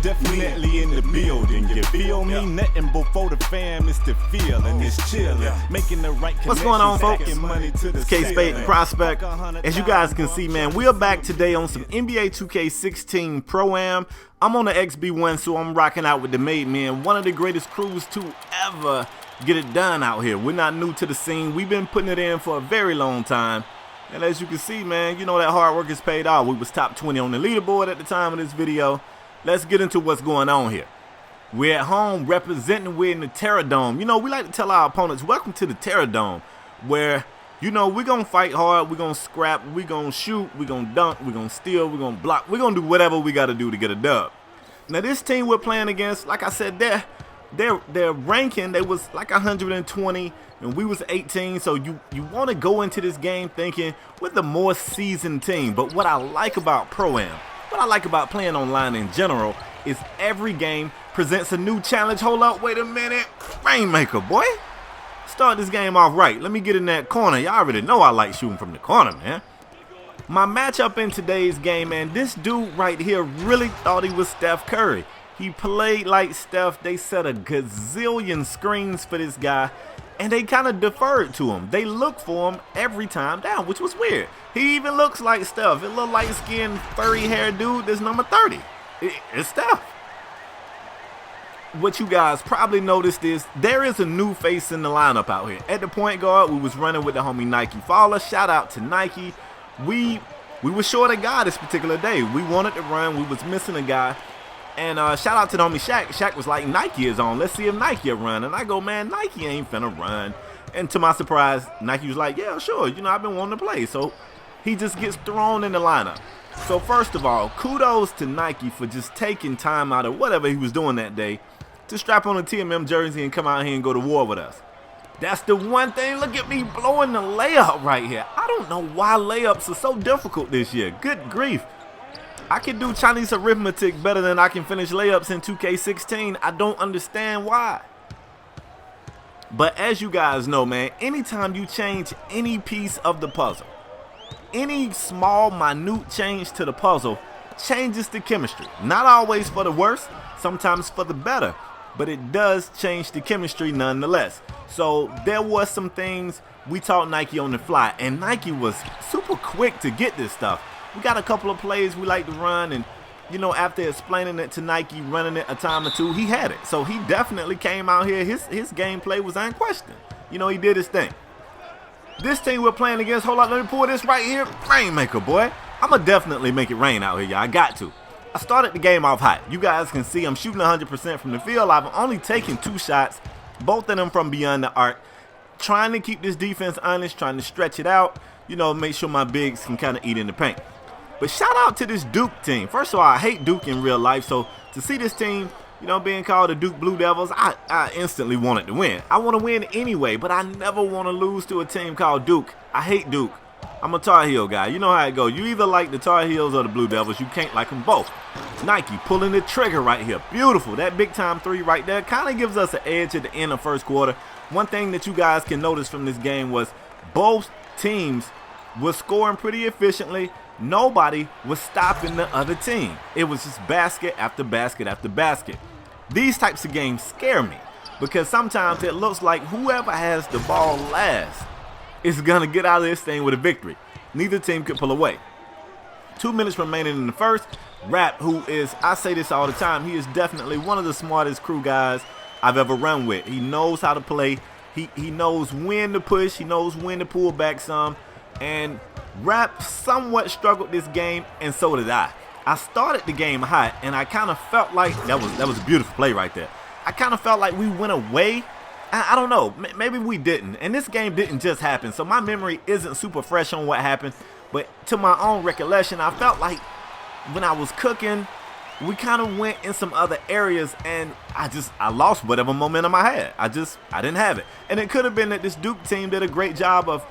definitely in the building. You feel me? Nothing before the fam is the feeling. It's chillin', making the right connections. What's going on, folks? It's KspadeTheProspect. As you guys can see, man, we are back today on some NBA 2K16 Pro-Am. I'm on the XB1, so I'm rocking out with the Made Men, one of the greatest crews to ever get it done out here. We're not new to the scene. We've been putting it in for a very long time. And as you can see, man, you know that hard work is paid off. We was top 20 on the leaderboard at the time of this video. Let's get into what's going on here. We're at home representing, we're in the Terror Dome. You know, we like to tell our opponents, welcome to the Terror Dome, where, you know, we're going to fight hard, we're going to scrap, we're going to shoot, we're going to dunk, we're going to steal, we're going to block. We're going to do whatever we got to do to get a dub. Now, this team we're playing against, like I said, their ranking, they was like 120 and we was 18, so you want to go into this game thinking we're the more seasoned team. But what I like about Pro-Am, what I like about playing online in general, is every game presents a new challenge. Hold up, wait a minute. Rainmaker, boy. Start this game off right. Let me get in that corner. Y'all already know I like shooting from the corner, man. My matchup in today's game, man, this dude right here really thought he was Steph Curry. He played like Steph. They set a gazillion screens for this guy, and they kind of deferred to him. They look for him every time down, which was weird. He even looks like Steph. It little light-skinned, furry-haired dude that's number 30. It's Steph. What you guys probably noticed is there is a new face in the lineup out here. At the point guard, we was running with the homie Nike Faller. Shout out to Nike. We were short a guy this particular day. We wanted to run. We was missing a guy. And shout out to the homie Shaq. Shaq was like, Nike is on. Let's see if Nike will run. And I go, man, Nike ain't finna run. And to my surprise, Nike was like, yeah, sure. You know, I've been wanting to play. So he just gets thrown in the lineup. So first of all, kudos to Nike for just taking time out of whatever he was doing that day to strap on a TMM jersey and come out here and go to war with us. That's the one thing. Look at me blowing the layup right here. I don't know why layups are so difficult this year. Good grief. I can do Chinese arithmetic better than I can finish layups in 2K16. I don't understand why. But as you guys know, man, anytime you change any piece of the puzzle, any small, minute change to the puzzle changes the chemistry. Not always for the worse, sometimes for the better, but it does change the chemistry nonetheless. So there was some things we taught Nike on the fly, and Nike was super quick to get this stuff. We got a couple of plays we like to run, and you know, after explaining it to Nike, running it a time or two, he had it. So he definitely came out here. His gameplay was unquestioned. You know, he did his thing. This team we're playing against, hold on, let me pull this right here. Rainmaker, boy. I'ma definitely make it rain out here, y'all. I got to. I started the game off hot. You guys can see I'm shooting 100% from the field. I've only taken 2 shots, both of them from beyond the arc. Trying to keep this defense honest, trying to stretch it out, you know, make sure my bigs can kind of eat in the paint. But shout out to this Duke team. First of all, I hate Duke in real life, so to see this team, you know, being called the Duke Blue Devils, I instantly wanted to win. I want to win anyway, but I never want to lose to a team called Duke. I hate Duke. I'm a Tar Heel guy. You know how it goes. You either like the Tar Heels or the Blue Devils. You can't like them both. Nike pulling the trigger right here. Beautiful. That big time 3 right there kind of gives us an edge at the end of first quarter. One thing that you guys can notice from this game was both teams were scoring pretty efficiently. Nobody was stopping the other team. It was just basket after basket after basket. These types of games scare me because sometimes it looks like whoever has the ball last is going to get out of this thing with a victory. Neither team could pull away. 2 minutes remaining in the first. Rap, who is, I say this all the time, he is definitely one of the smartest crew guys I've ever run with. He knows how to play. He knows when to push. He knows when to pull back some. And Rap somewhat struggled this game, and so did I. I started the game hot, and I kind of felt like that was a beautiful play right there. I kind of felt like we went away. I don't know. Maybe we didn't. And this game didn't just happen, so my memory isn't super fresh on what happened. But to my own recollection, I felt like when I was cooking, we kind of went in some other areas, and I lost whatever momentum I had. I didn't have it. And it could have been that this Duke team did a great job of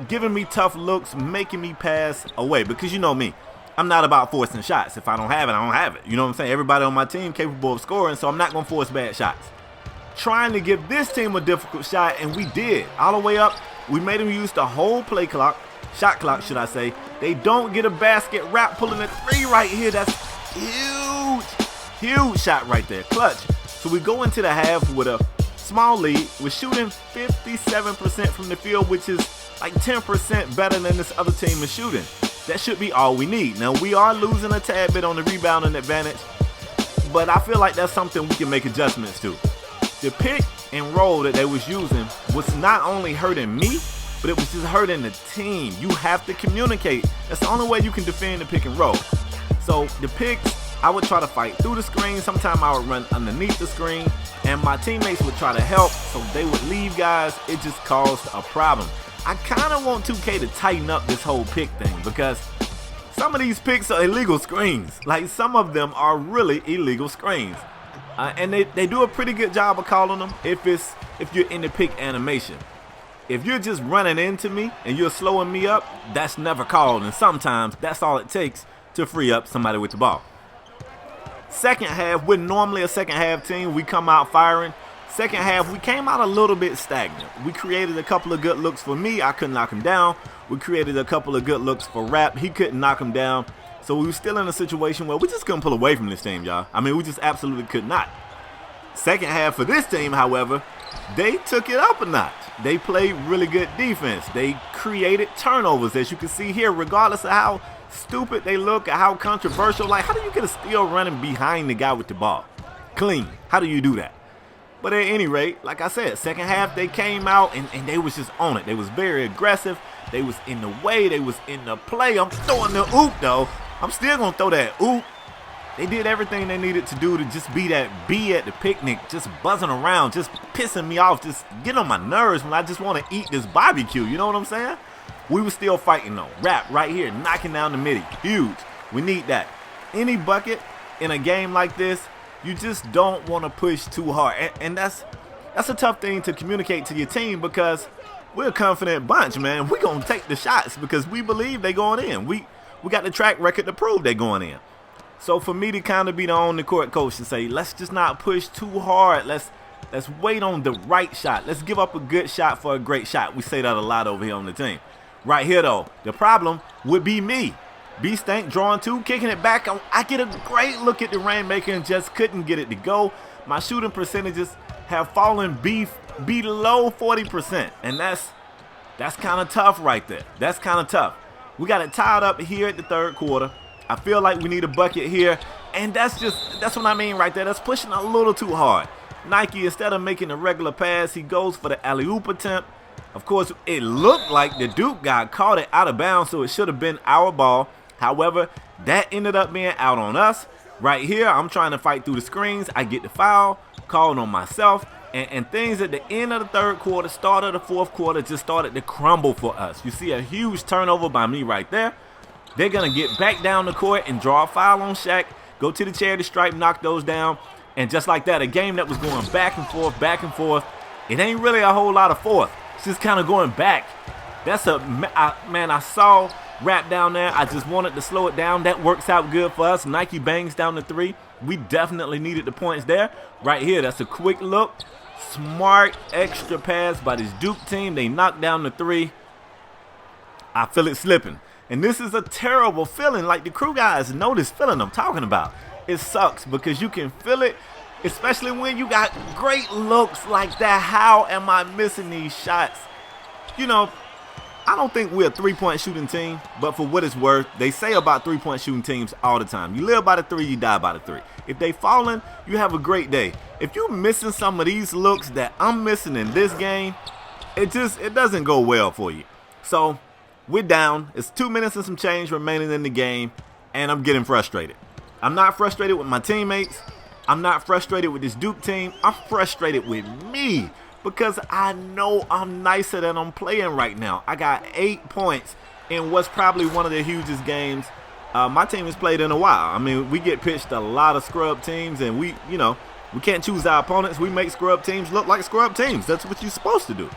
giving me tough looks, making me pass away. Because you know me, I'm not about forcing shots. If I don't have it, I don't have it. You know what I'm saying? Everybody on my team capable of scoring, so I'm not going to force bad shots. Trying to give this team a difficult shot, and we did. All the way up, we made them use the whole play clock, shot clock, should I say. They don't get a basket. Rap pulling a 3 right here. That's huge. Huge shot right there, clutch. So we go into the half with a small lead. We're shooting 57% from the field, which is like 10% better than this other team is shooting. That should be all we need. Now, we are losing a tad bit on the rebounding advantage, but I feel like that's something we can make adjustments to. The pick and roll that they was using was not only hurting me, but it was just hurting the team. You have to communicate. That's the only way you can defend the pick and roll. So the picks, I would try to fight through the screen. Sometimes I would run underneath the screen, and my teammates would try to help, so they would leave guys. It just caused a problem. I kind of want 2K to tighten up this whole pick thing, because some of these picks are illegal screens. Like, some of them are really illegal screens. And they do a pretty good job of calling them if you're in the pick animation. If you're just running into me and you're slowing me up, that's never called, and sometimes that's all it takes to free up somebody with the ball. Second half, we're normally a second half team. We come out firing. Second half, we came out a little bit stagnant. We created a couple of good looks for me. I couldn't knock him down. We created a couple of good looks for Rap. He couldn't knock him down. So we were still in a situation where we just couldn't pull away from this team, y'all. I mean, we just absolutely could not. Second half for this team, however, they took it up a notch. They played really good defense. They created turnovers, as you can see here, regardless of how stupid they look or how controversial. Like, how do you get a steal running behind the guy with the ball? Clean. How do you do that? But at any rate, like I said, second half they came out and they was just on it. They was very aggressive. They was in the way. They was in the play. I'm throwing the oop, though. I'm still going to throw that oop. They did everything they needed to do to just be that bee at the picnic, just buzzing around, just pissing me off, just getting on my nerves when I just want to eat this barbecue. You know what I'm saying? We were still fighting, though. Rap right here, knocking down the midi. Huge. We need that. Any bucket in a game like this, you just don't want to push too hard. And that's a tough thing to communicate to your team, because we're a confident bunch, man. We're going to take the shots because we believe they're going in. We got the track record to prove they're going in. So for me to kind of be the on-the-court coach to say, let's just not push too hard. Let's wait on the right shot. Let's give up a good shot for a great shot. We say that a lot over here on the team. Right here, though, the problem would be me. B-Stank drawing two, kicking it back. I get a great look at the Rainmaker and just couldn't get it to go. My shooting percentages have fallen below 40%, and that's kind of tough right there. That's kind of tough. We got it tied up here at the third quarter. I feel like we need a bucket here, and that's what I mean right there. That's pushing a little too hard. Nike, instead of making a regular pass, he goes for the alley-oop attempt. Of course, it looked like the Duke guy caught it out of bounds, so it should have been our ball. However, that ended up being out on us. Right here, I'm trying to fight through the screens. I get the foul, calling on myself, and things at the end of the third quarter, start of the fourth quarter, just started to crumble for us. You see a huge turnover by me right there. They're going to get back down the court and draw a foul on Shaq, go to the charity stripe, knock those down, and just like that, a game that was going back and forth, it ain't really a whole lot of fourth. It's just kind of going back. I saw Rap down there. I just wanted to slow it down. That works out good for us. Nike bangs down the three. We definitely needed the points there. Right here, that's a quick look. Smart extra pass by this Duke team. They knocked down the three. I feel it slipping. And this is a terrible feeling. Like, the crew guys know this feeling I'm talking about. It sucks because you can feel it, especially when you got great looks like that. How am I missing these shots? You know, I don't think we're a three-point shooting team, but for what it's worth, they say about three-point shooting teams all the time. You live by the three, you die by the three. If they falling, you have a great day. If you're missing some of these looks that I'm missing in this game, it doesn't go well for you. So we're down. It's 2 minutes and some change remaining in the game, and I'm getting frustrated. I'm not frustrated with my teammates. I'm not frustrated with this Duke team. I'm frustrated with me, because I know I'm nicer than I'm playing right now. I got 8 points in what's probably one of the hugest games my team has played in a while. I mean, we get pitched a lot of scrub teams, and we can't choose our opponents. We make scrub teams look like scrub teams. That's what you're supposed to do.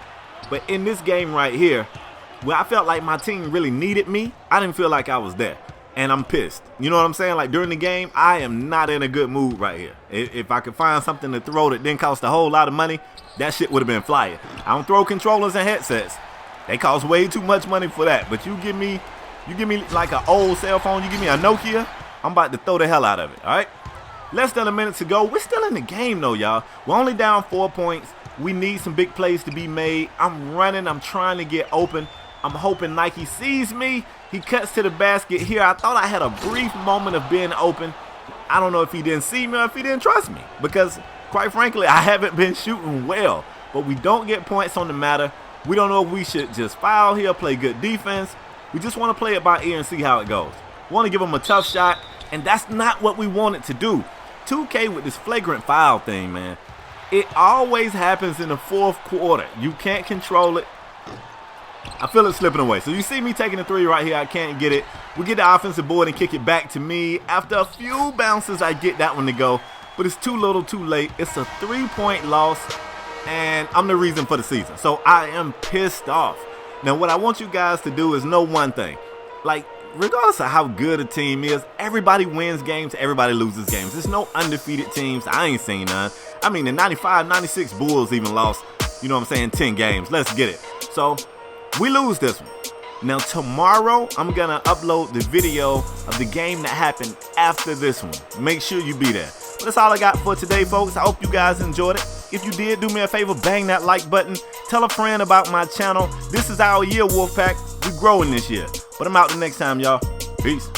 But in this game right here, where I felt like my team really needed me, I didn't feel like I was there. And I'm pissed. You know what I'm saying? Like, during the game, I am not in a good mood right here. If I could find something to throw that didn't cost a whole lot of money, that shit would have been flying. I don't throw controllers and headsets. They cost way too much money for that. But you give me like an old cell phone, you give me a Nokia, I'm about to throw the hell out of it, all right? Less than a minute to go. We're still in the game though, y'all. We're only down 4 points. We need some big plays to be made. I'm running. I'm trying to get open. I'm hoping Nike sees me. He cuts to the basket here. I thought I had a brief moment of being open. I don't know if he didn't see me or if he didn't trust me, because quite frankly, I haven't been shooting well. But we don't get points on the matter. We don't know if we should just foul here, play good defense. We just want to play it by ear and see how it goes. Want to give him a tough shot, and that's not what we wanted to do. 2K with this flagrant foul thing, man. It always happens in the fourth quarter. You can't control it. I feel it slipping away. So you see me taking a three right here. I can't get it. We get the offensive board and kick it back to me. After a few bounces, I get that one to go. But it's too little, too late. It's a 3-point loss, and I'm the reason for the season. So I am pissed off. Now, what I want you guys to do is know one thing. Like, regardless of how good a team is, everybody wins games, everybody loses games. There's no undefeated teams. I ain't seen none. I mean, the 95, 96 Bulls even lost, 10 games. Let's get it. So we lose this one. Now tomorrow, I'm going to upload the video of the game that happened after this one. Make sure you be there. But that's all I got for today, folks. I hope you guys enjoyed it. If you did, do me a favor, bang that like button. Tell a friend about my channel. This is our year, Wolfpack. We're growing this year. But I'm out the next time, y'all. Peace.